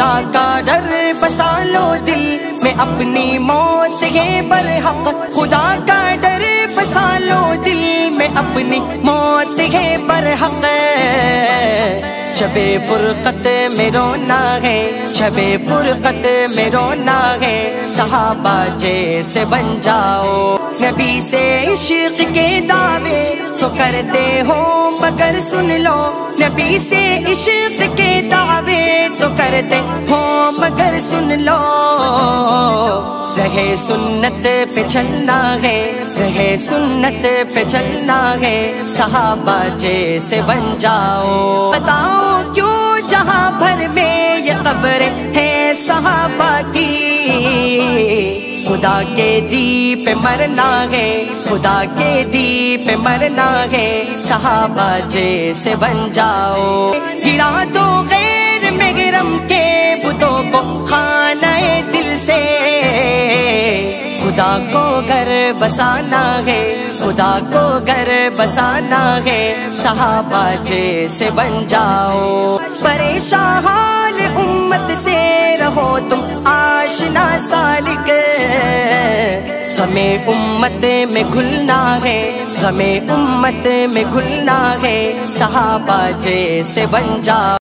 خدا کا ڈر بسا لو دل میں اپنی موت ہے برحق، خدا کا ڈر بسا لو دل میں اپنی موت ہے برحق۔ شب فرقت میں رونا ہے، شب فرقت میں رونا ہے، صحابہ جیسے بن جاؤ۔ نبی سے عشق کے دعوے تو کرتے ہو مگر سن لو، نبی سے عشق کے دعوے تو کرتے ہو مگر سن لو۔ رہے سنت پہ چلنا ہے، رہے سنت پہ چلنا ہے، صحابہ جیسے بن جاؤ۔ بتاؤ کیوں جہاں بھر میں یہ قبر ہے صحابہ کی، خدا کے دی پہ مرنا ہے، خدا کے دی پہ مرنا ہے، صحابہ جیسے بن جاؤ۔ گرا دو غیر محرم کے بتوں کو خانہ دل سے، خدا کو گھر بسانا ہے، خدا کو گھر بسانا ہے، صحابہ جیسے بن جاؤ۔ پریشان حال امت سے رہو تم آشنا سالک، ہمیں امت میں گھلنا ہے، ہمیں امت میں گھلنا ہے، صحابہ جیسے بن جاؤ۔